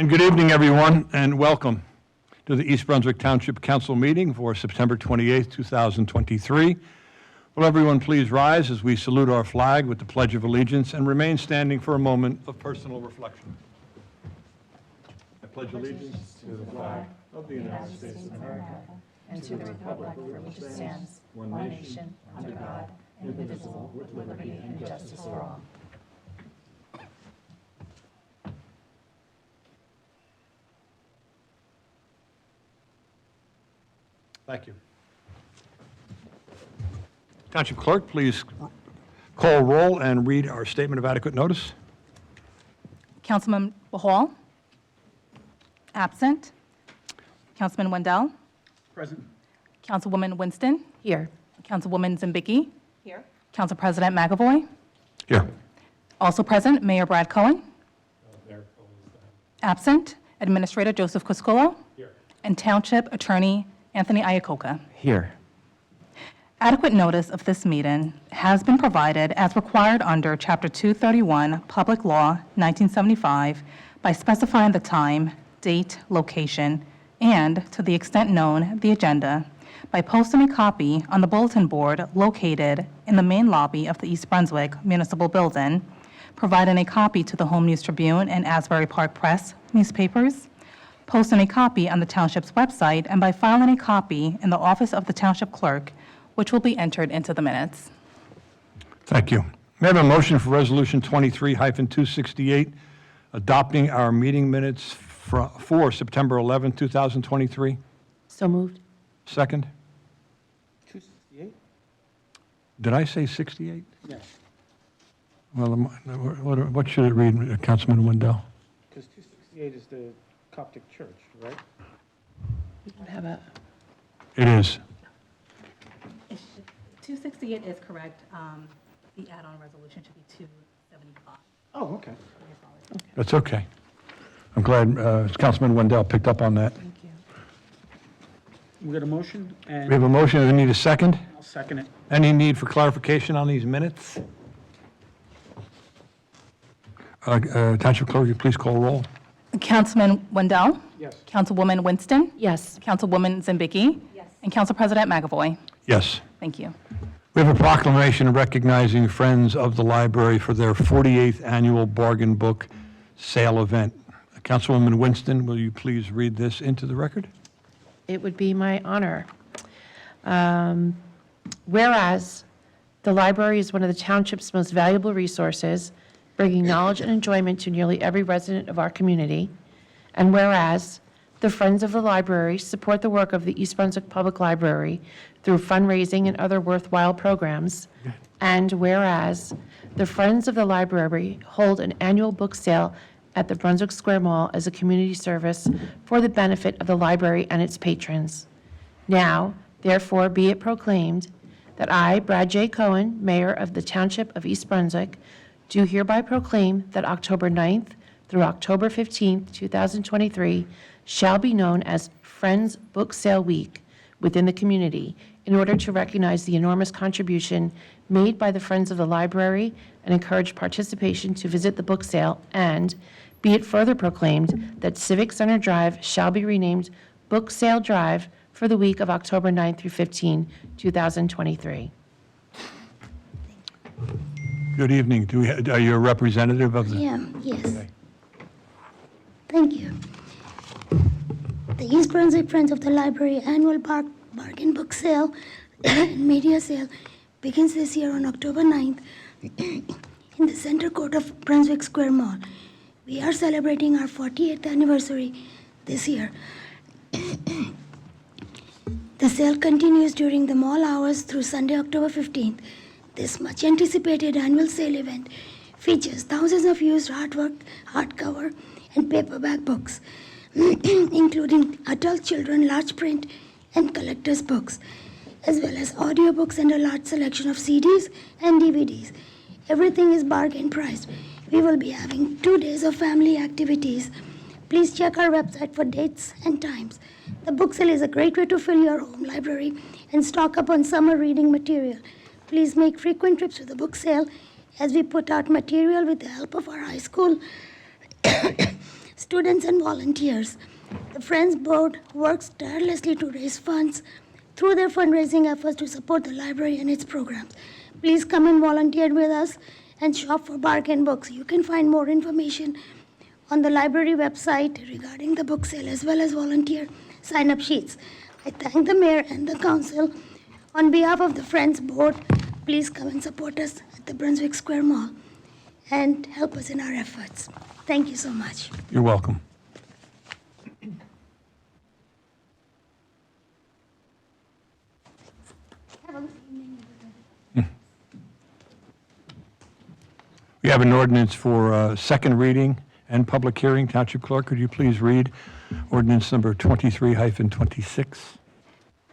And good evening, everyone, and welcome to the East Brunswick Township Council meeting for September 28th, 2023. Will everyone please rise as we salute our flag with the Pledge of Allegiance and remain standing for a moment of personal reflection. I pledge allegiance to the flag of the United States of America and to the republic for which it stands, one nation, under God, indivisible, with liberty and justice for all. Thank you. Township Clerk, please call roll and read our statement of adequate notice. Councilman Hall? Absent. Councilman Wendell? Present. Councilwoman Winston? Here. Councilwoman Zambicki? Here. Council President McAvoy? Here. Also present, Mayor Brad Cohen? Absent. Administrator Joseph Cusculo? Here. And Township Attorney Anthony Iacoca. Here. Adequate notice of this meeting has been provided as required under Chapter 231, Public Law, 1975, by specifying the time, date, location, and, to the extent known, the agenda, by posting a copy on the bulletin board located in the main lobby of the East Brunswick Municipal Building, providing a copy to the Home News Tribune and Asbury Park Press newspapers, posting a copy on the Township's website, and by filing a copy in the office of the Township Clerk, which will be entered into the minutes. Thank you. May I have a motion for Resolution 23-268, adopting our meeting minutes for September 11, 2023? So moved. Second? 268? Did I say 68? Yes. Well, what should it read, Councilman Wendell? Because 268 is the Coptic Church, right? We don't have a, It is. 268 is correct. The add-on resolution should be 275. Oh, okay. That's okay. I'm glad Councilman Wendell picked up on that. thank you. We got a motion, and We have a motion. We need a second. I'll second it. Any need for clarification on these minutes? Township Clerk, will you please call roll? Councilman Wendell? Yes. Councilwoman Winston? Yes. Councilwoman Zambicki? Yes. And Council President McAvoy? Yes. Thank you. We have a proclamation recognizing Friends of the Library for their 48th annual bargain book sale event. Councilwoman Winston, will you please read this into the record? It would be my honor. Whereas the library is one of the township's most valuable resources, bringing knowledge and enjoyment to nearly every resident of our community, and whereas the Friends of the Library support the work of the East Brunswick Public Library through fundraising and other worthwhile programs, and whereas the Friends of the Library hold an annual book sale at the Brunswick Square Mall as a community service for the benefit of the library and its patrons. Now, therefore, be it proclaimed that I, Brad J. Cohen, Mayor of the Township of East Brunswick, do hereby proclaim that October 9th through October 15th, 2023, shall be known as Friends Book Sale Week within the community in order to recognize the enormous contribution made by the Friends of the Library and encourage participation to visit the book sale, and be it further proclaimed that Civic Center Drive shall be renamed Book Sale Drive for the week of October 9th through 15, 2023. Good evening. Are you a representative of the? Yeah, yes. Okay. Thank you. The East Brunswick Friends of the Library annual bargain book sale and media sale begins this year on October 9th in the center court of Brunswick Square Mall. We are celebrating our 48th anniversary this year. The sale continues during the mall hours through Sunday, October 15th. This much anticipated annual sale event features thousands of used artwork, hardcover, and paperback books, including adult, children, large print, and collector's books, as well as audiobooks and a large selection of CDs and DVDs. Everything is bargain priced. We will be having 2 days of family activities. Please check our website for dates and times. The book sale is a great way to fill your home library and stock up on summer reading material. Please make frequent trips to the book sale as we put out material with the help of our high school students and volunteers. The Friends Board works tirelessly to raise funds through their fundraising efforts to support the library and its programs. Please come and volunteer with us and shop for bargain books. You can find more information on the library website regarding the book sale as well as volunteer sign-up sheets. I thank the mayor and the council. On behalf of the Friends Board, please come and support us at the Brunswick Square Mall and help us in our efforts. Thank you so much. You're welcome. We have an ordinance for second reading and public hearing. Township Clerk, could you please read ordinance number 23-26?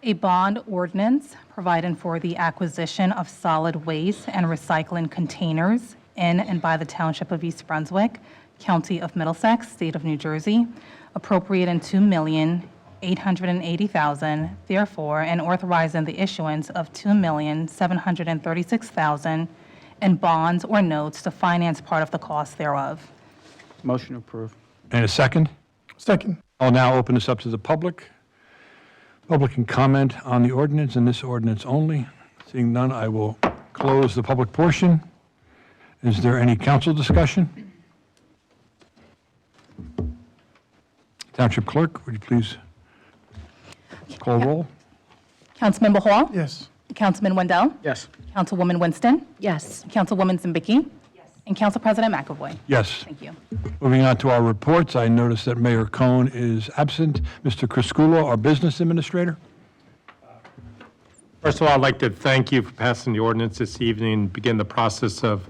A bond ordinance providing for the acquisition of solid waste and recycling containers in and by the Township of East Brunswick, County of Middlesex, State of New Jersey, appropriating $2,880,000, therefore, and authorizing the issuance of $2,736,000 in bonds or notes to finance part of the cost thereof. Motion approved. And a second? Second. I'll now open this up to the public. Public can comment on the ordinance and this ordinance only. Seeing none, I will close the public portion. Is there any council discussion? Township Clerk, would you please call roll? Councilmember Hall? Yes. Councilman Wendell? Yes. Councilwoman Winston? Yes. Councilwoman Zimbicky? Yes. And Council President McAvoy? Yes. Thank you. Moving on to our reports, I notice that Mayor Cohn is absent. Mr. Crisculo, our business administrator. First of all, I'd like to thank you for passing the ordinance this evening, begin the process of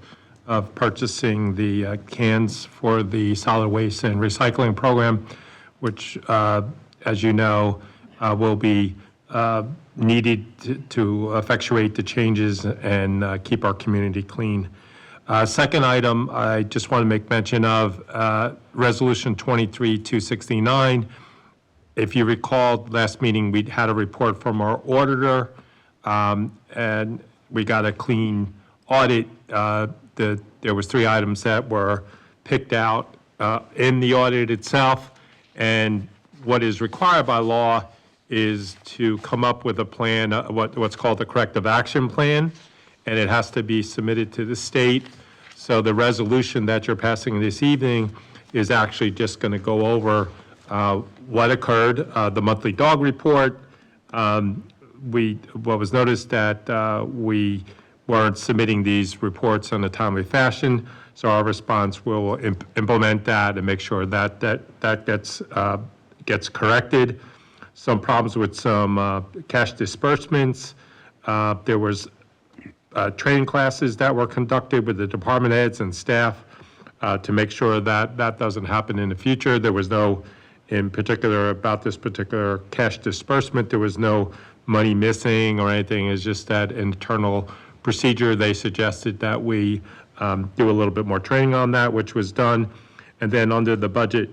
purchasing the cans for the solid waste and recycling program, which, as you know, will be needed to effectuate the changes and keep our community clean. Second item, I just want to make mention of Resolution 23-269. If you recall, last meeting, we had a report from our auditor, and we got a clean audit. There was 3 items that were picked out in the audit itself, and what is required by law is to come up with a plan, what's called the corrective action plan, and it has to be submitted to the state. So the resolution that you're passing this evening is actually just going to go over what occurred, the monthly dog report. What was noticed that we weren't submitting these reports in a timely fashion, so our response will implement that and make sure that gets corrected. Some problems with some cash disbursements. There was training classes that were conducted with the department heads and staff to make sure that that doesn't happen in the future. There was no, in particular about this particular cash disbursement, there was no money missing or anything. It's just that internal procedure. They suggested that we do a little bit more training on that, which was done. And then under the budget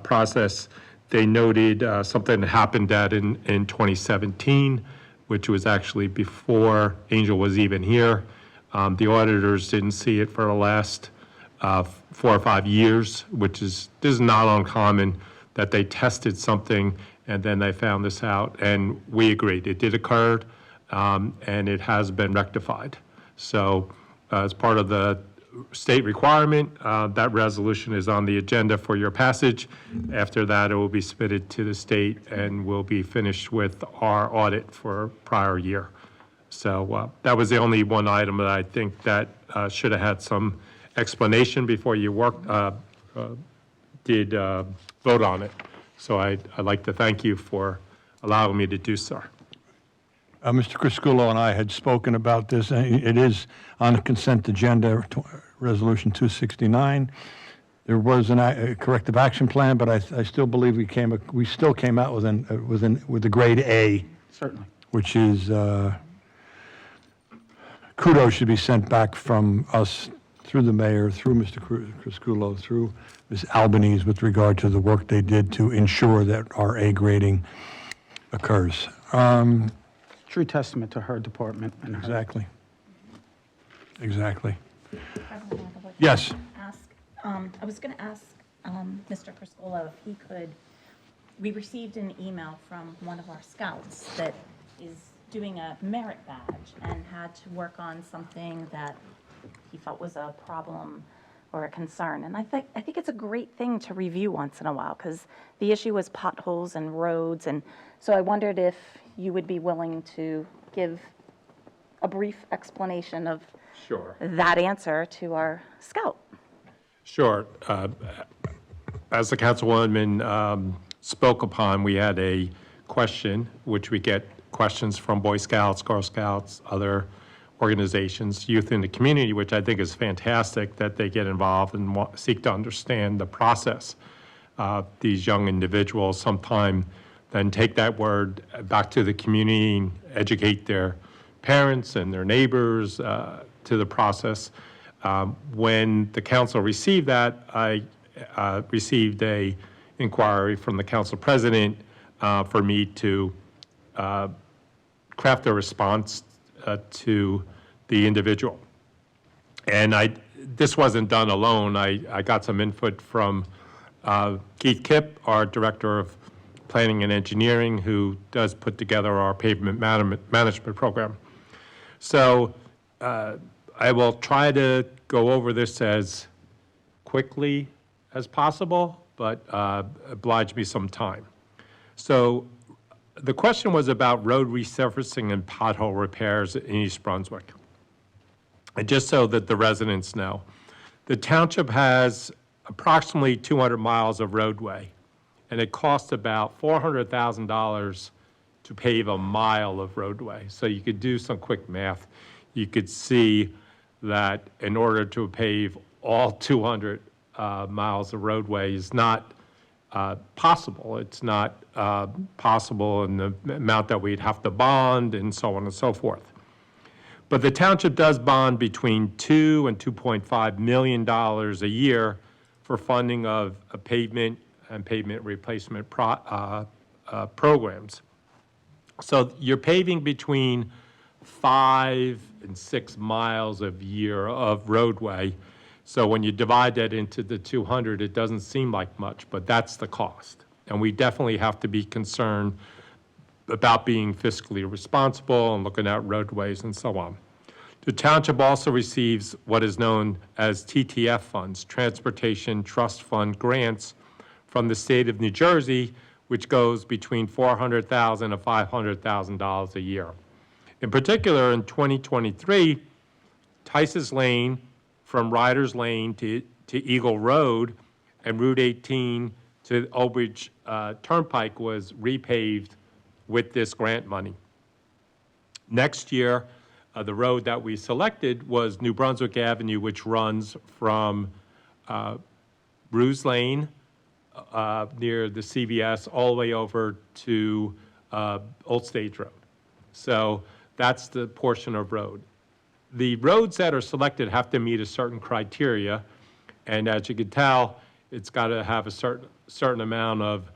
process, they noted something that happened in 2017, which was actually before Angel was even here. The auditors didn't see it for the last 4 or 5 years, this is not uncommon, that they tested something and then they found this out, and we agreed. It did occur, and it has been rectified. So as part of the state requirement, that resolution is on the agenda for your passage. After that, it will be submitted to the state and we'll be finished with our audit for prior year. So that was the only one item that I think that should have had some explanation before you did vote on it. So I'd like to thank you for allowing me to do so. Mr. Crisculo and I had spoken about this, and it is on the consent agenda, Resolution 269. There was a corrective action plan, but I still believe we still came out with a grade A, Certainly. which is kudos should be sent back from us through the mayor, through Mr. Crisculo, through Ms. Albanese with regard to the work they did to ensure that our A grading occurs. True testament to her department and her. Exactly. Exactly. Yes. I was going to ask Mr. Criscola if he could. We received an email from one of our scouts that is doing a merit badge and had to work on something that he felt was a problem or a concern. And I think it's a great thing to review once in a while, because the issue was potholes and roads. And so I wondered if you would be willing to give a brief explanation of Sure. that answer to our scout. Sure. As the councilwoman spoke upon, we had a question, which we get questions from Boy Scouts, Girl Scouts, other organizations, youth in the community, which I think is fantastic that they get involved and seek to understand the process. These young individuals sometime then take that word back to the community and educate their parents and their neighbors to the process. When the council received that, I received a inquiry from the council president for me to craft a response to the individual. And this wasn't done alone. I got some input from Keith Kipp, our director of planning and engineering, who does put together our pavement management program. So I will try to go over this as quickly as possible, but oblige me some time. So the question was about road resurfacing and pothole repairs in East Brunswick. And just so that the residents know, the township has approximately 200 miles of roadway, and it costs about $400,000 to pave a mile of roadway. So you could do some quick math. You could see that in order to pave all 200 miles of roadway is not possible. It's not possible in the amount that we'd have to bond and so on and so forth. But the township does bond between $2 and $2.5 million a year for funding of pavement and pavement replacement programs. So you're paving between 5 and 6 miles a year of roadway. So when you divide that into the 200, it doesn't seem like much, but that's the cost. And we definitely have to be concerned about being fiscally responsible and looking at roadways and so on. The township also receives what is known as TTF funds, Transportation Trust Fund grants, from the state of New Jersey, which goes between $400,000 and $500,000 a year. In particular, in 2023, Tice's Lane from Riders Lane to Eagle Road and Route 18 to Old Bridge Turnpike was repaved with this grant money. Next year, the road that we selected was New Brunswick Avenue, which runs from Ruse Lane near the CVS all the way over to Old Stage Road. So that's the portion of road. The roads that are selected have to meet a certain criteria, and as you can tell, it's got to have a certain amount of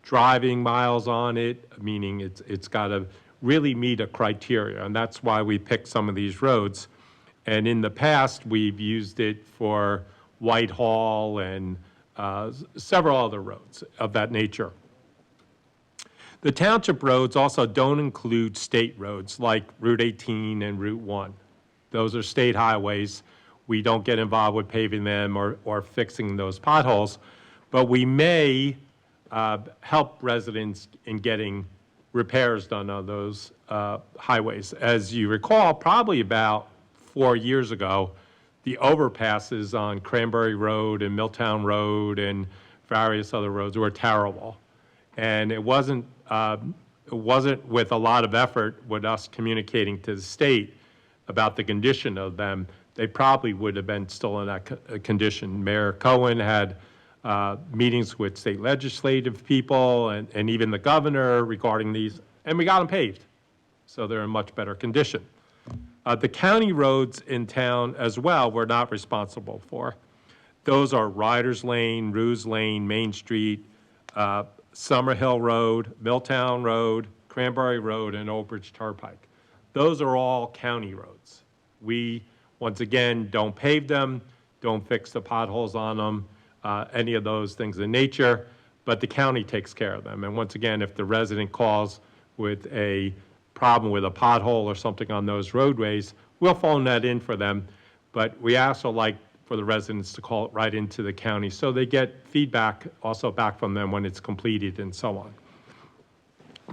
driving miles on it, meaning it's got to really meet a criteria, and that's why we picked some of these roads. And in the past, we've used it for Whitehall and several other roads of that nature. The township roads also don't include state roads like Route 18 and Route 1. Those are state highways. We don't get involved with paving them or fixing those potholes, but we may help residents in getting repairs done on those highways. As you recall, probably about 4 years ago, the overpasses on Cranberry Road and Milltown Road and various other roads were terrible. And it wasn't with a lot of effort with us communicating to the state about the condition of them. They probably would have been still in that condition. Mayor Cohen had meetings with state legislative people and even the governor regarding these, and we got them paved. So they're in much better condition. The county roads in town as well we're not responsible for. Those are Riders Lane, Ruse Lane, Main Street, Summerhill Road, Milltown Road, Cranberry Road, and Old Bridge Turnpike. Those are all county roads. We, once again, don't pave them, don't fix the potholes on them. any of those things in nature, but the county takes care of them. And once again, if the resident calls with a problem with a pothole or something on those roadways, we'll phone that in for them. But we also like for the residents to call it right into the county, so they get feedback also back from them when it's completed and so on.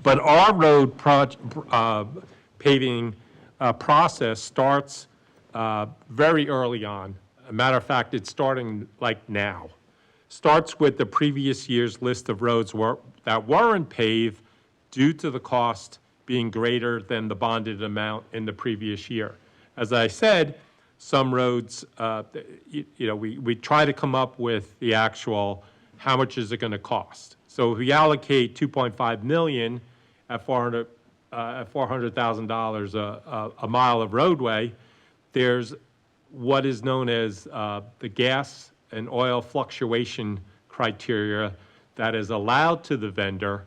But our road paving process starts very early on. A matter of fact, it's starting like now. Starts with the previous year's list of roads that weren't paved due to the cost being greater than the bonded amount in the previous year. As I said, some roads, we try to come up with the actual, how much is it going to cost? So if we allocate $2.5 million at $400,000 a mile of roadway, there's what is known as the gas and oil fluctuation criteria that is allowed to the vendor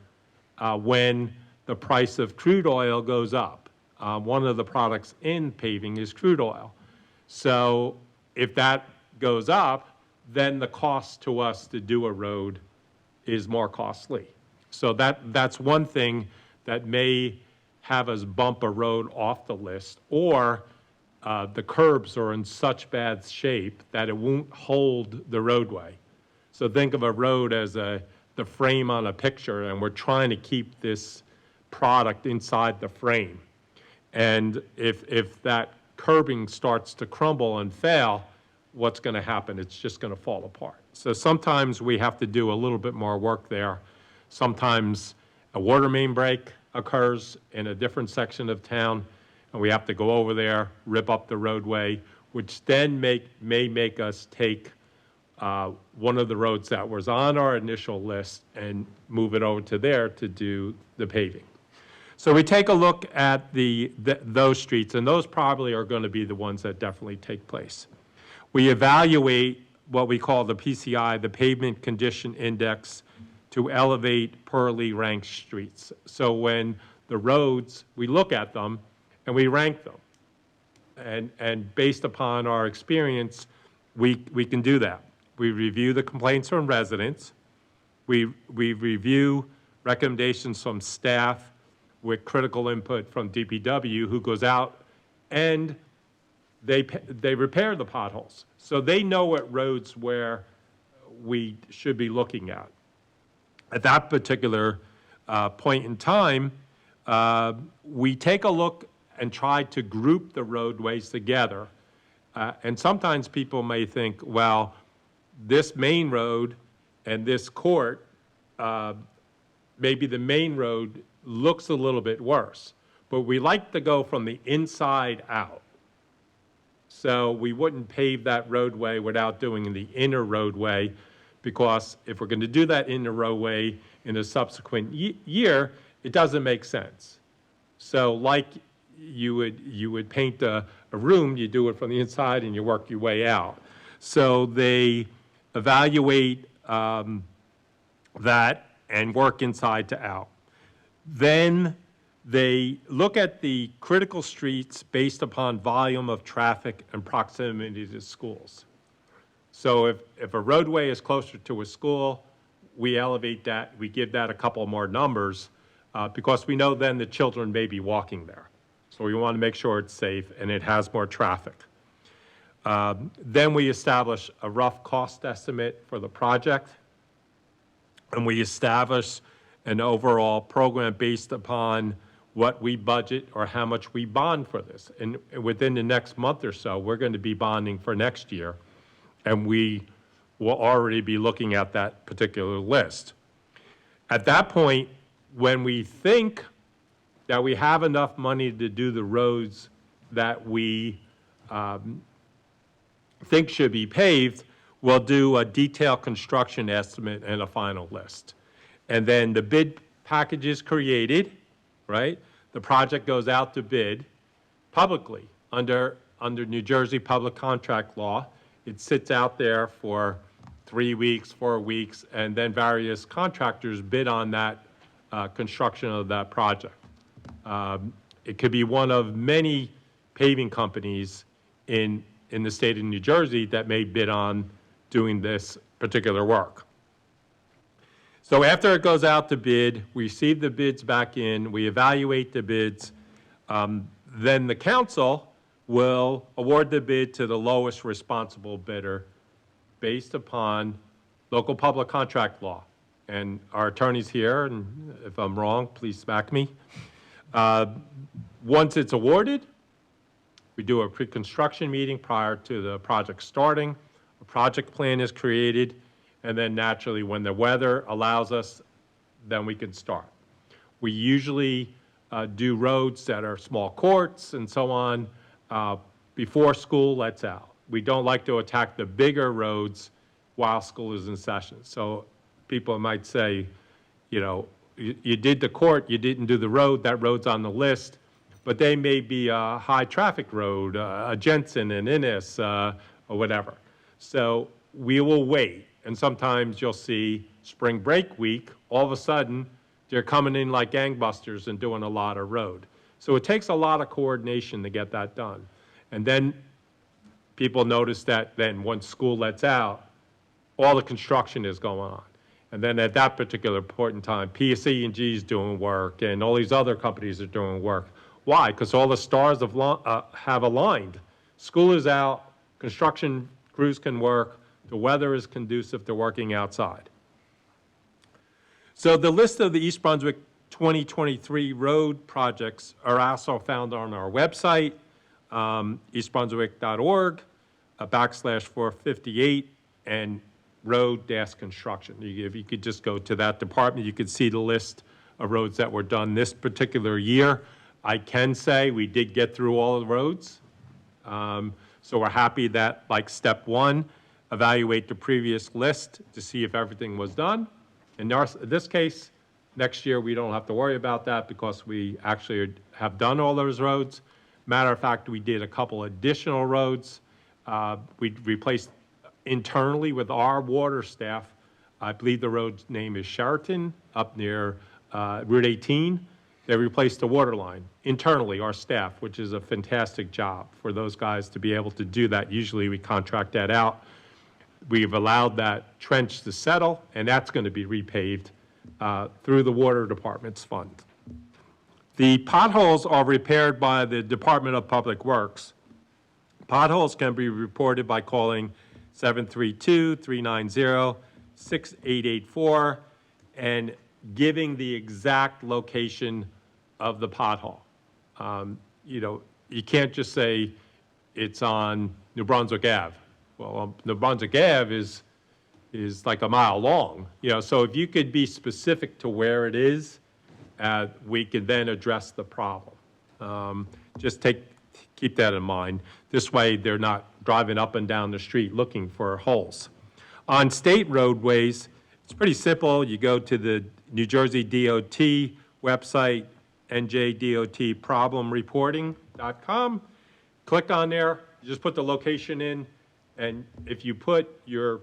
when the price of crude oil goes up. One of the products in paving is crude oil. So if that goes up, then the cost to us to do a road is more costly. So that's one thing that may have us bump a road off the list, or the curbs are in such bad shape that it won't hold the roadway. So think of a road as the frame on a picture, and we're trying to keep this product inside the frame. And if that curbing starts to crumble and fail, what's going to happen? It's just going to fall apart. So sometimes we have to do a little bit more work there. Sometimes a water main break occurs in a different section of town, and we have to go over there, rip up the roadway, which then may make us take one of the roads that was on our initial list and move it over to there to do the paving. So we take a look at those streets, and those probably are going to be the ones that definitely take place. We evaluate what we call the PCI, the Pavement Condition Index, to elevate poorly ranked streets. So when the roads, we look at them and we rank them. And based upon our experience, we can do that. We review the complaints from residents. We review recommendations from staff with critical input from DPW, who goes out and they repair the potholes. So they know what roads where we should be looking at. At that particular point in time, we take a look and try to group the roadways together. And sometimes people may think, well, this main road and this court, maybe the main road looks a little bit worse, but we like to go from the inside out. So we wouldn't pave that roadway without doing the inner roadway, because if we're going to do that inner roadway in a subsequent year, it doesn't make sense. So like you would paint a room, you do it from the inside and you work your way out. So they evaluate that and work inside to out. Then they look at the critical streets based upon volume of traffic and proximity to schools. So if a roadway is closer to a school, we elevate that, we give that a couple more numbers, because we know then the children may be walking there. So we want to make sure it's safe and it has more traffic. Then we establish a rough cost estimate for the project, and we establish an overall program based upon what we budget or how much we bond for this. And within the next month or so, we're going to be bonding for next year, and we will already be looking at that particular list. At that point, when we think that we have enough money to do the roads that we think should be paved, we'll do a detailed construction estimate and a final list. And then the bid package is created, right? The project goes out to bid publicly under New Jersey public contract law. It sits out there for 3 weeks, 4 weeks, and then various contractors bid on that construction of that project. It could be one of many paving companies in the state of New Jersey that may bid on doing this particular work. So after it goes out to bid, we receive the bids back in, we evaluate the bids, then the council will award the bid to the lowest responsible bidder based upon local public contract law. And our attorney's here, and if I'm wrong, please back me. Once it's awarded, we do a pre-construction meeting prior to the project starting. A project plan is created, and then naturally, when the weather allows us, then we can start. We usually do roads that are small courts and so on before school lets out. We don't like to attack the bigger roads while school is in session. So people might say, you know, you did the court, you didn't do the road, that road's on the list, but they may be a high-traffic road, a Jensen and Innis, or whatever. So we will wait, and sometimes you'll see spring break week, all of a sudden, they're coming in like gangbusters and doing a lot of road. So it takes a lot of coordination to get that done. And then people notice that then once school lets out, all the construction is going on. And then at that particular point in time, PSE&G is doing work, and all these other companies are doing work. Why? Because all the stars have aligned. School is out, construction crews can work, the weather is conducive to working outside. So the list of the East Brunswick 2023 road projects are also found on our website, eastbrunswick.org, /458, and road-construction. If you could just go to that department, you could see the list of roads that were done this particular year. I can say we did get through all the roads. So we're happy that, like step one, evaluate the previous list to see if everything was done. In this case, next year we don't have to worry about that because we actually have done all those roads. Matter of fact, we did a couple additional roads. We replaced internally with our water staff. I believe the road's name is Sheraton up near Route 18. They replaced the water line internally, our staff, which is a fantastic job for those guys to be able to do that. Usually we contract that out. We've allowed that trench to settle, and that's going to be repaved through the Water Department's fund. The potholes are repaired by the Department of Public Works. Potholes can be reported by calling 732-390-6884 and giving the exact location of the pothole. You know, you can't just say it's on New Brunswick Ave. Well, New Brunswick Ave is like a mile long, you know, so if you could be specific to where it is, we could then address the problem. Just keep that in mind. This way, they're not driving up and down the street looking for holes. On state roadways, it's pretty simple. You go to the New Jersey DOT website, njDOTproblemreporting.com. Click on there, you just put the location in, and if you put your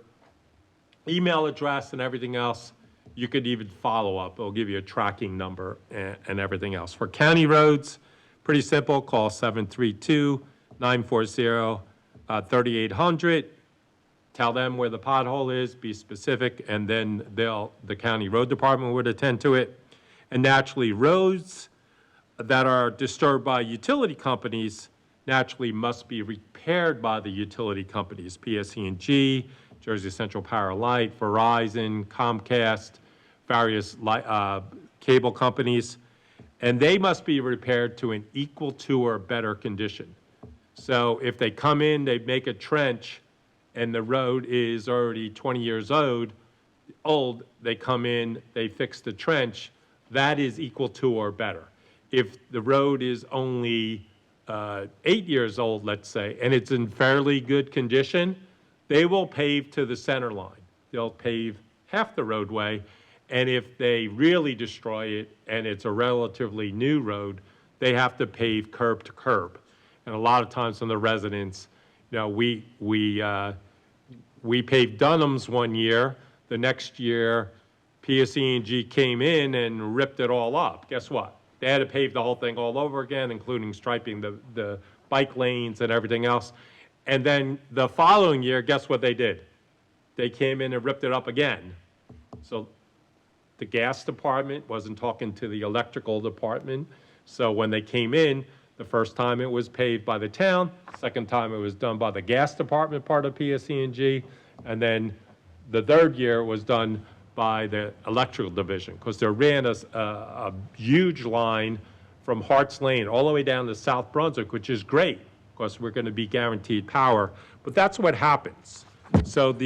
email address and everything else, you could even follow up. It'll give you a tracking number and everything else. For county roads, pretty simple, call 732-940-3800. Tell them where the pothole is, be specific, and then the county road department would attend to it. And naturally, roads that are disturbed by utility companies naturally must be repaired by the utility companies, PSE&G, Jersey Central Power Light, Verizon, Comcast, various cable companies, and they must be repaired to an equal to or better condition. So if they come in, they make a trench, and the road is already 20 years old, they come in, they fix the trench, that is equal to or better. If the road is only 8 years old, let's say, and it's in fairly good condition, they will pave to the center line. They'll pave half the roadway, and if they really destroy it and it's a relatively new road, they have to pave curb to curb. And a lot of times from the residents, you know, we paved Dunham's one year. The next year, PSE&G came in and ripped it all up. Guess what? They had to pave the whole thing all over again, including striping the bike lanes and everything else. And then the following year, guess what they did? they came in and ripped it up again. So the gas department wasn't talking to the electrical department. So when they came in, the first time it was paved by the town, second time it was done by the gas department, part of PSE&G, and then the third year was done by the electrical division, because they ran a huge line from Harts Lane all the way down to South Brunswick, which is great, because we're going to be guaranteed power. But that's what happens. So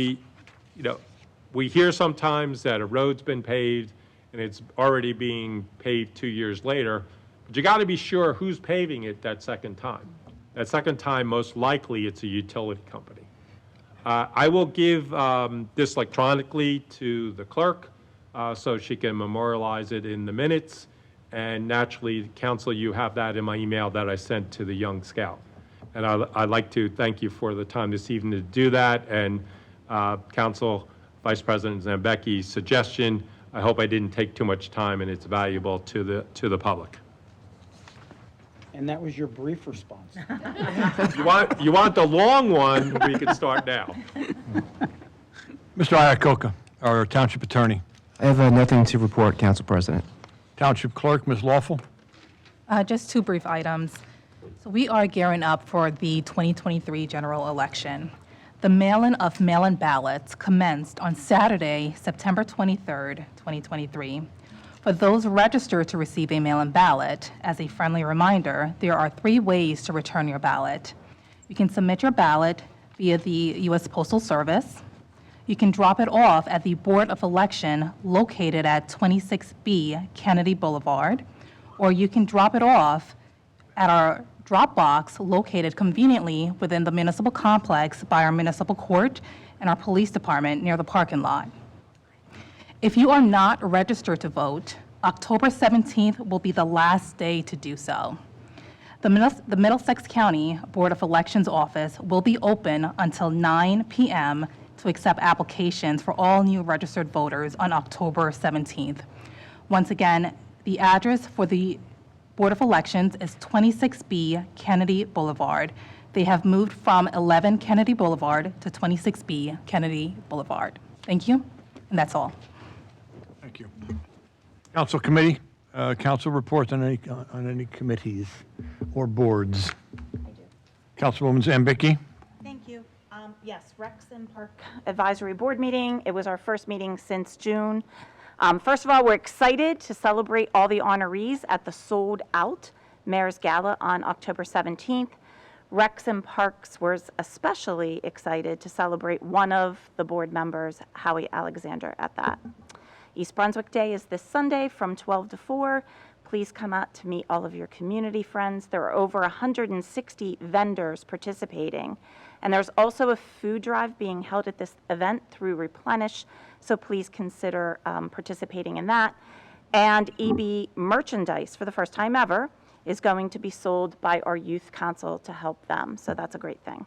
we hear sometimes that a road's been paved and it's already being paved 2 years later, but you got to be sure who's paving it that second time. That second time, most likely, it's a utility company. I will give this electronically to the clerk so she can memorialize it in the minutes. And naturally, council, you have that in my email that I sent to the young scout. And I'd like to thank you for the time this evening to do that. And Council Vice President Zambecki's suggestion, I hope I didn't take too much time and it's valuable to the public. And that was your brief response. You want the long one, we can start now. Mr. Iacocca, our Township Attorney. I have nothing to report, Council President. Township Clerk, Ms. Lawful. Just two brief items. So we are gearing up for the 2023 general election. The mail-in of mail-in ballots commenced on Saturday, September 23rd, 2023. For those registered to receive a mail-in ballot, as a friendly reminder, there are 3 ways to return your ballot. You can submit your ballot via the U.S. Postal Service. You can drop it off at the Board of Election located at 26B Kennedy Boulevard, or you can drop it off at our drop box located conveniently within the municipal complex by our municipal court and our police department near the parking lot. If you are not registered to vote, October 17th will be the last day to do so. The Middlesex County Board of Elections office will be open until 9 p.m. to accept applications for all new registered voters on October 17th. Once again, the address for the Board of Elections is 26B Kennedy Boulevard. They have moved from 11 Kennedy Boulevard to 26B Kennedy Boulevard. Thank you, and that's all. Thank you. Council Committee, council reports on any committees or boards. I do. Councilwoman Zambicki. Thank you. Yes, Rex and Park Advisory Board meeting. It was our first meeting since June. First of all, we're excited to celebrate all the honorees at the Sold Out Mayor's Gala on October 17th. Rex and Parks was especially excited to celebrate one of the board members, Howie Alexander, at that. East Brunswick Day is this Sunday from 12 to 4. Please come out to meet all of your community friends. There are over 160 vendors participating. And there's also a food drive being held at this event through Replenish, so please consider participating in that. And EB merchandise, for the first time ever, is going to be sold by our youth council to help them, so that's a great thing.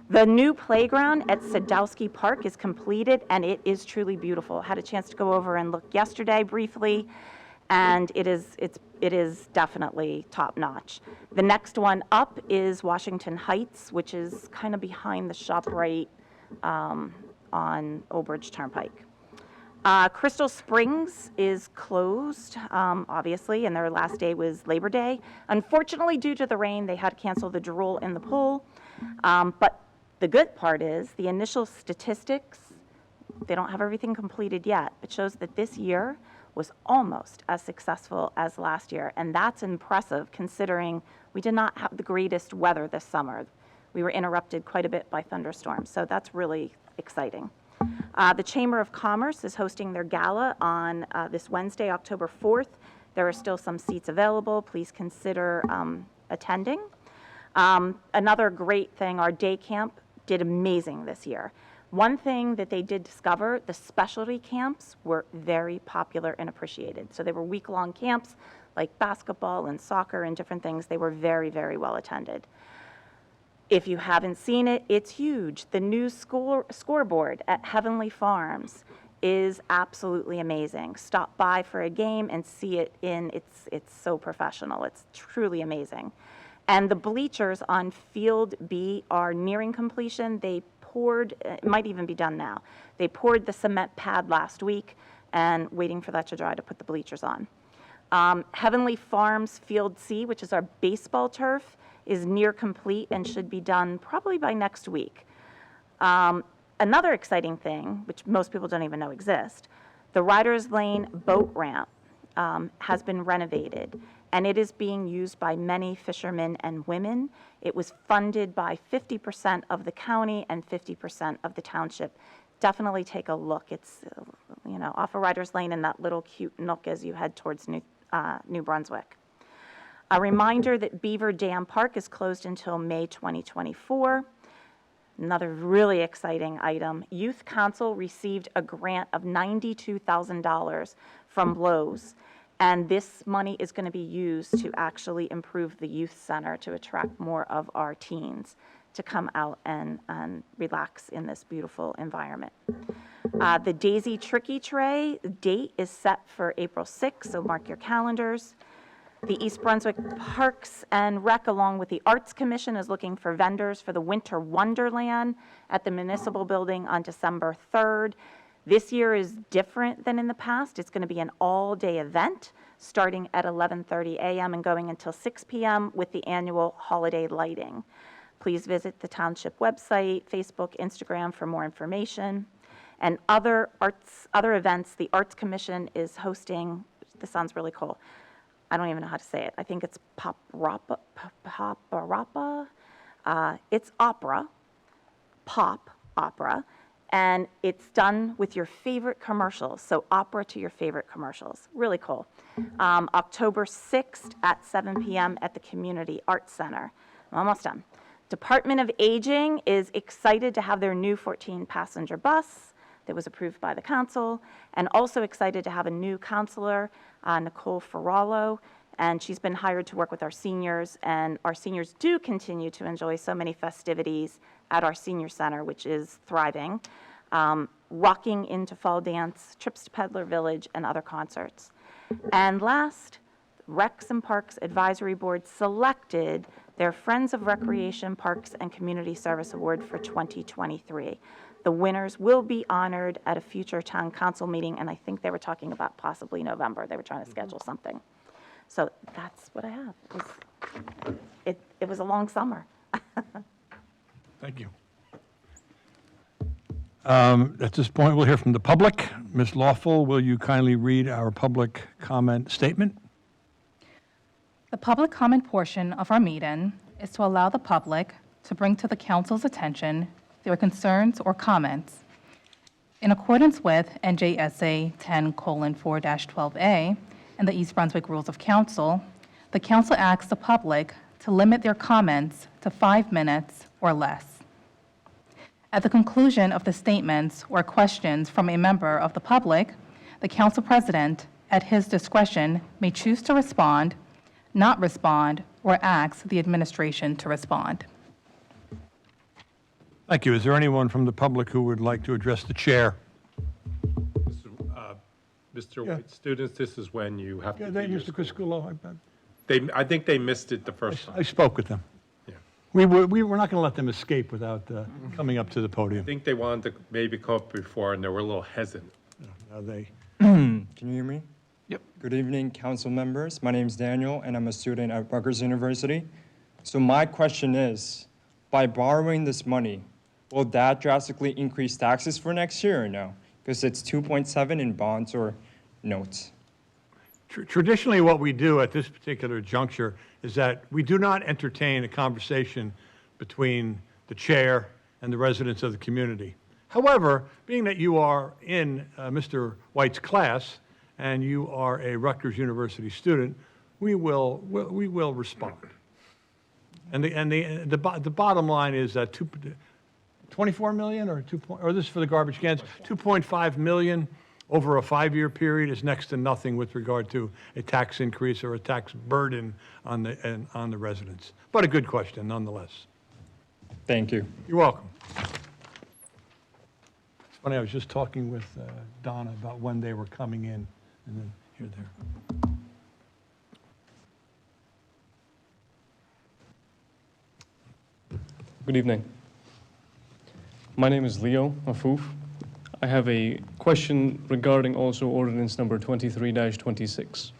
The new playground at Sadowski Park is completed, and it is truly beautiful. Had a chance to go over and look yesterday briefly, and it is definitely top-notch. The next one up is Washington Heights, which is kind of behind the ShopRite on Old Bridge Turnpike. Crystal Springs is closed, obviously, and their last day was Labor Day. Unfortunately, due to the rain, they had to cancel the drool in the pool. But the good part is the initial statistics, they don't have everything completed yet, but shows that this year was almost as successful as last year, and that's impressive considering we did not have the greatest weather this summer. We were interrupted quite a bit by thunderstorms, so that's really exciting. The Chamber of Commerce is hosting their gala on this Wednesday, October 4th. There are still some seats available. Please consider attending. Another great thing, our day camp did amazing this year. One thing that they did discover, the specialty camps were very popular and appreciated. So they were week-long camps like basketball and soccer and different things. They were very, very well attended. If you haven't seen it, it's huge. The new scoreboard at Heavenly Farms is absolutely amazing. Stop by for a game and see it it's so professional. It's truly amazing. And the bleachers on Field B are nearing completion. They poured, it might even be done now. They poured the cement pad last week and waiting for that to dry to put the bleachers on. Heavenly Farms Field C, which is our baseball turf, is near complete and should be done probably by next week. Another exciting thing, which most people don't even know exists, the Riders Lane boat ramp has been renovated, and it is being used by many fishermen and women. It was funded by 50% of the county and 50% of the township. Definitely take a look. It's, off of Riders Lane in that little cute nook as you head towards New Brunswick. A reminder that Beaver Dam Park is closed until May 2024. Another really exciting item, Youth Council received a grant of $92,000 from Lowe's, and this money is going to be used to actually improve the youth center to attract more of our teens to come out and relax in this beautiful environment. The Daisy Tricky Tray date is set for April 6th, so mark your calendars. The East Brunswick Parks and Rec, along with the Arts Commission, is looking for vendors for the Winter Wonderland at the Municipal Building on December 3rd. This year is different than in the past. It's going to be an all-day event starting at 11:30 a.m. and going until 6 p.m. with the annual holiday lighting. Please visit the Township website, Facebook, Instagram for more information. And other events, the Arts Commission is hosting, this sounds really cool, I don't even know how to say it. I think it's Pop-Rapa. It's opera, pop opera, and it's done with your favorite commercials. So opera to your favorite commercials. Really cool. October 6th at 7 p.m. at the Community Arts Center. I'm almost done. Department of Aging is excited to have their new 14-passenger bus that was approved by the council, and also excited to have a new counselor, Nicole Ferrallo, and she's been hired to work with our seniors, and our seniors do continue to enjoy so many festivities at our senior center, which is thriving, rocking into fall dance, trips to Peddler Village, and other concerts. And last, Recs and Parks Advisory Board selected their Friends of Recreation, Parks, and Community Service Award for 2023. The winners will be honored at a future town council meeting, and I think they were talking about possibly November. They were trying to schedule something. So that's what I have. It was a long summer. Thank you. At this point, we'll hear from the public. Ms. Lawful, will you kindly read our public comment statement? The public comment portion of our meeting is to allow the public to bring to the council's attention their concerns or comments. In accordance with NJSA 10:4-12A and the East Brunswick Rules of Council, the council asks the public to limit their comments to 5 minutes or less. At the conclusion of the statements or questions from a member of the public, the council president, at his discretion, may choose to respond, not respond, or ask the administration to respond. Thank you. Is there anyone from the public who would like to address the chair? Mr. Yeah. White, students, this is when you have to Yeah, do your Mr. Criscuolo, I think they missed it the first I time. spoke with them. Yeah. We were not going to let them escape without coming up to the I podium. think they wanted to maybe come up before, and they were a little hesitant. They Can you hear me? Yep. Good evening, council members. My name is Daniel, and I'm a student at Rutgers University. So my question is, by borrowing this money, will that drastically increase taxes for next year or no? Because it's 2.7 in bonds or notes. Traditionally, what we do at this particular juncture is that we do not entertain a conversation between the chair and the residents of the community. However, being that you are in Mr. White's class and you are a Rutgers University student, we will respond. And the bottom line is that 24 million or this is for the garbage cans, 2.5 million over a 5-year period is next to nothing with regard to a tax increase or a tax burden on the residents. But a good question nonetheless. Thank you. You're welcome. It's funny, I was just talking with Donna about when they were coming in, and then here they are. Good evening. My name is Leo Afuf. I have a question regarding also ordinance number 23-26.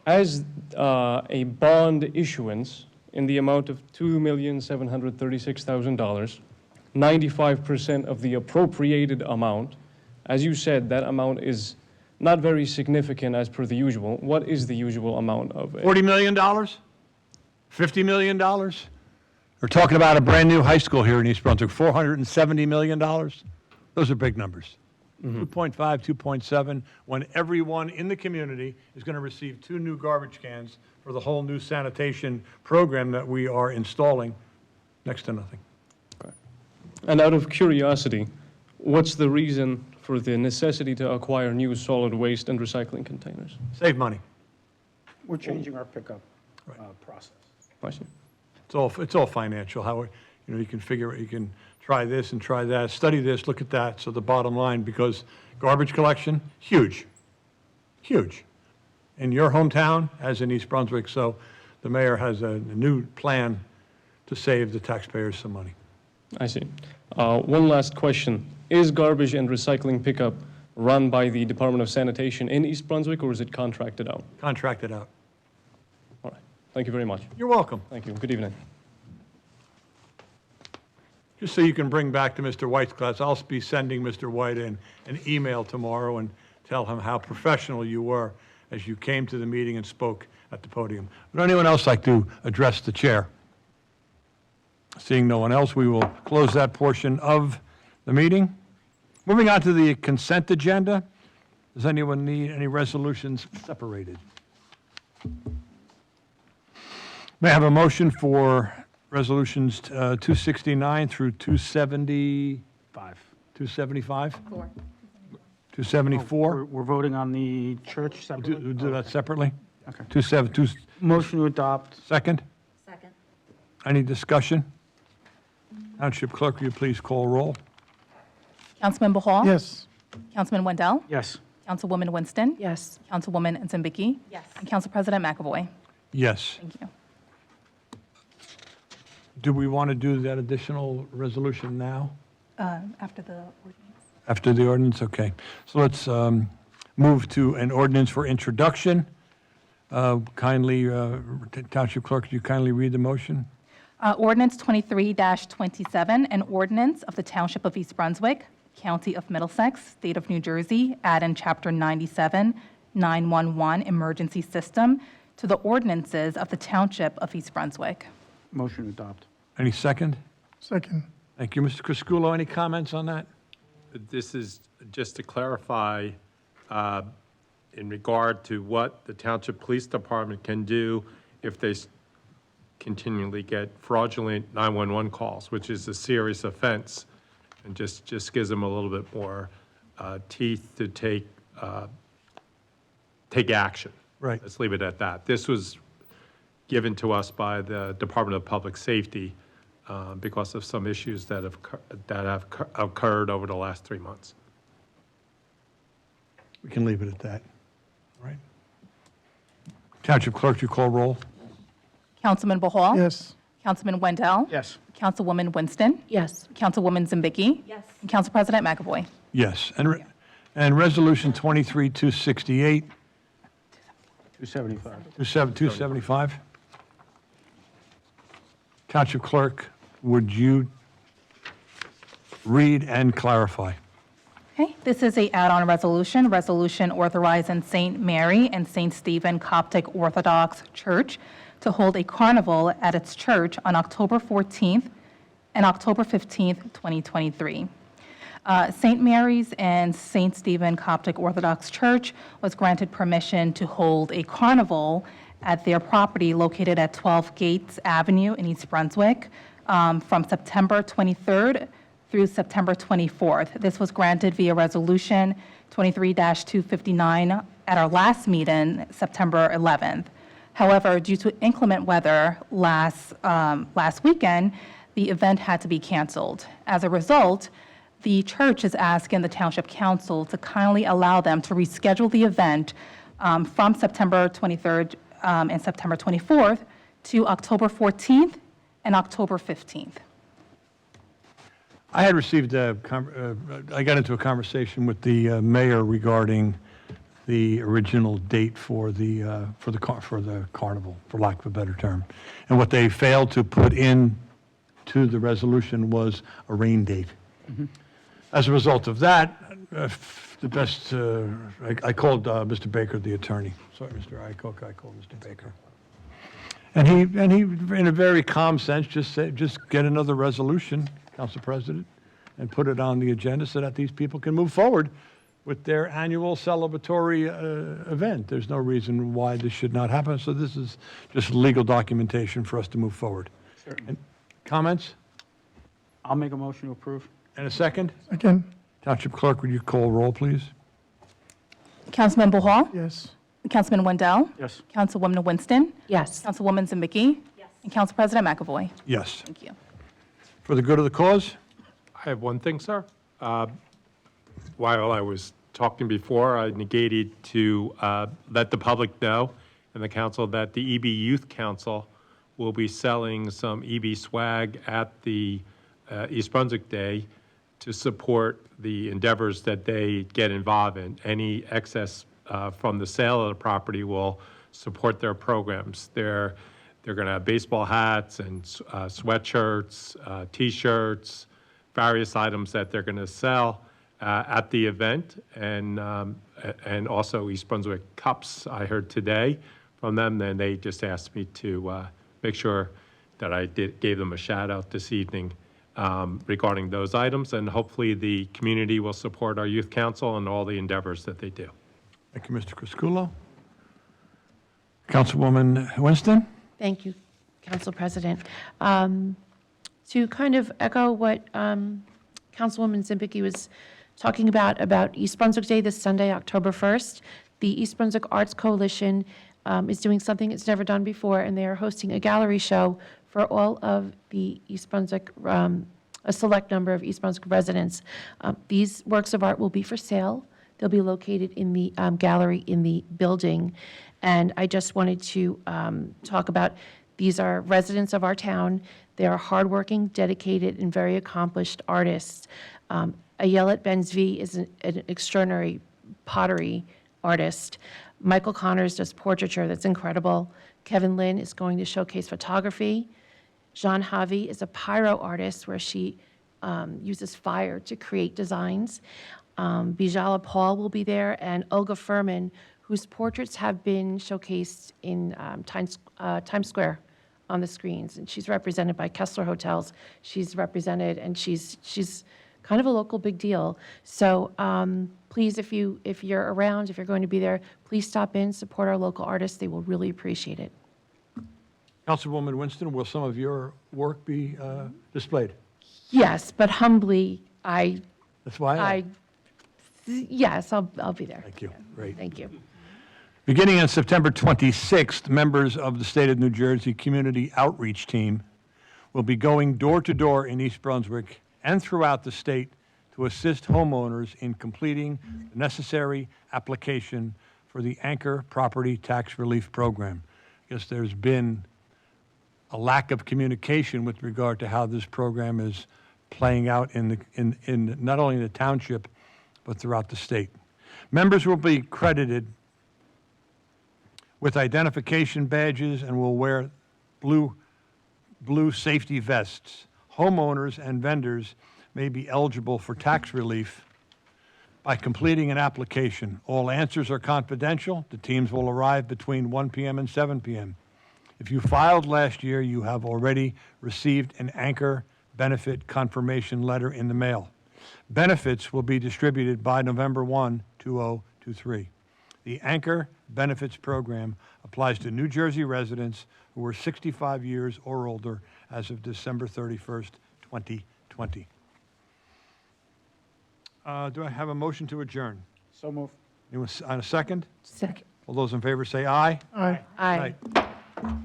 As a bond issuance in the amount of $2,736,000, 95% of the appropriated amount, as you said, that amount is not very significant as per the usual. What is the usual amount of it? $40 million? $50 million? We're talking about a brand-new high school here in East Brunswick, $470 million? Those are big numbers. 2.5, 2.7, when everyone in the community is going to receive 2 new garbage cans for the whole new sanitation program that we are installing, next to nothing. And out of curiosity, what's the reason for the necessity to acquire new solid waste and recycling containers? Save money. We're changing our pickup Right. process. I see. It's all financial, you can figure, you can try this and try that, study this, look at that, so the bottom line, because garbage collection, huge, huge. In your hometown, as in East Brunswick, so the mayor has a new plan to save the taxpayers some money. I see. One last question. Is garbage and recycling pickup run by the Department of Sanitation in East Brunswick, or is it contracted out? Contracted out. All right. Thank you very much. You're welcome. Thank you. Good evening. Just so you can bring back to Mr. White's class, I'll be sending Mr. White an email tomorrow and tell him how professional you were as you came to the meeting and spoke at the podium. Would anyone else like to address the chair? Seeing no one else, we will close that portion of the meeting. Moving on to the consent agenda. Does anyone need any resolutions separated? May I have a motion for resolutions 269 through 275? 275? 274? We're voting on the church separately? We'll do that separately? Okay. 272, Motion to adopt. second? Second. Any discussion? Township Clerk, will you please call roll? Councilman Bahal? Yes. Councilman Wendell? Yes. Councilwoman Winston? Yes. Councilwoman Nzambiki? Yes. And Council President McAvoy? Yes. Thank you. Do we want to do that additional resolution now? After the ordinance. After the ordinance? Okay. So let's move to an ordinance for introduction. Kindly, Township Clerk, could you kindly read the motion? Ordinance 23-27, an ordinance of the Township of East Brunswick, County of Middlesex, State of New Jersey, add in Chapter 97, 911 Emergency System to the ordinances of the Township of East Brunswick. Motion to adopt. Any second? Second. Thank you. Mr. Crisculo, any comments on that? This is just to clarify in regard to what the Township Police Department can do if they continually get fraudulent 911 calls, which is a serious offense, and just gives them a little bit more teeth to take action. Right. Let's leave it at that. This was given to us by the Department of Public Safety because of some issues that have occurred over the last 3 months. We can leave it at that. All right. Township Clerk, you call roll? Councilman Bahal? Yes. Councilman Wendell? Yes. Councilwoman Winston? Yes. Councilwoman Zambiki? Yes. And Council President McAvoy? Yes. And Resolution 23-268, 275. 275? Township Clerk, would you read and clarify? Okay, this is a add-on resolution authorizing St. Mary and St. Stephen Coptic Orthodox Church to hold a carnival at its church on October 14th and October 15th, 2023. St. Mary's and St. Stephen Coptic Orthodox Church was granted permission to hold a carnival at their property located at 12 Gates Avenue in East Brunswick from September 23rd through September 24th. This was granted via Resolution 23-259 at our last meeting, September 11th. However, due to inclement weather last weekend, the event had to be canceled. As a result, the church is asking the Township Council to kindly allow them to reschedule the event from September 23rd and September 24th to October 14th and October 15th. I had received I got into a conversation with the mayor regarding the original date for the carnival, for lack of a better term. And what they failed to put in to the resolution was a rain date. As a result of that, the best, I called Mr. Baker, the attorney. Sorry, Mr. Iacocca, I called Mr. Baker. And he, in a very calm sense, just said, just get another resolution, Council President, and put it on the agenda so that these people can move forward with their annual celebratory event. There's no reason why this should not happen, so this is just legal documentation for us to move forward. Certainly. And comments? I'll make a motion to approve. And a second? Again, Township Clerk, would you call roll, please? Councilmember Hall? yes. Councilman Wendell? Yes. Councilwoman Winston? Yes. Councilwoman Zabicki? Yes. And Council President McAvoy? Yes. Thank you. For the good of the cause? I have one thing, sir. While I was talking before, I negated to let the public know and the council that the EB Youth Council will be selling some EB swag at the East Brunswick Day to support the endeavors that they get involved in. Any excess from the sale of the property will support their programs. They're going to have baseball hats and sweatshirts, T-shirts, various items that they're going to sell at the event, and also East Brunswick cups. I heard today from them, and they just asked me to make sure that I gave them a shout out this evening regarding those items, and hopefully the community will support our youth council and all the endeavors that they do. Thank you, Mr. Criscuolo. Councilwoman Winston? Thank you, Council President. To kind of echo what Councilwoman Zabicki was talking about East Brunswick Day this Sunday, October 1st, the East Brunswick Arts Coalition is doing something it's never done before, and they are hosting a gallery show for all of the East Brunswick, a select number of East Brunswick residents. These works of art will be for sale. They'll be located in the gallery in the building. And I just wanted to talk about, these are residents of our town. They are hardworking, dedicated, and very accomplished artists. Ayelet Ben-Zvi is an extraordinary pottery artist. Michael Connors does portraiture that's incredible. Kevin Lynn is going to showcase photography. Jean Javi is a pyro artist where she uses fire to create designs. Bijala Paul will be there, and Olga Furman, whose portraits have been showcased in Times Square on the screens, and she's represented by Kessler Hotels. She's represented, and she's kind of a local big deal. So please, if you're around, if you're going to be there, please stop in, support our local artists. They will really appreciate it. Councilwoman Winston, will some of your work be displayed? Yes, but humbly, That's why. Yes, I'll be there. Thank you. Great. Thank you. Beginning on September 26th, members of the State of New Jersey Community Outreach Team will be going door to door in East Brunswick and throughout the state to assist homeowners in completing the necessary application for the Anchor Property Tax Relief Program. I guess there's been a lack of communication with regard to how this program is playing out in not only the township, but throughout the state. Members will be credited with identification badges and will wear blue safety vests. Homeowners and vendors may be eligible for tax relief by completing an application. All answers are confidential. The teams will arrive between 1 p.m. and 7 p.m. If you filed last year, you have already received an Anchor benefit confirmation letter in the mail. Benefits will be distributed by November 1, 2023. The Anchor Benefits Program applies to New Jersey residents who are 65 years or older as of December 31st, 2020. Do I have a motion to adjourn? So move. On a second? Second. All those in favor say aye. Aye. Aye. Aye.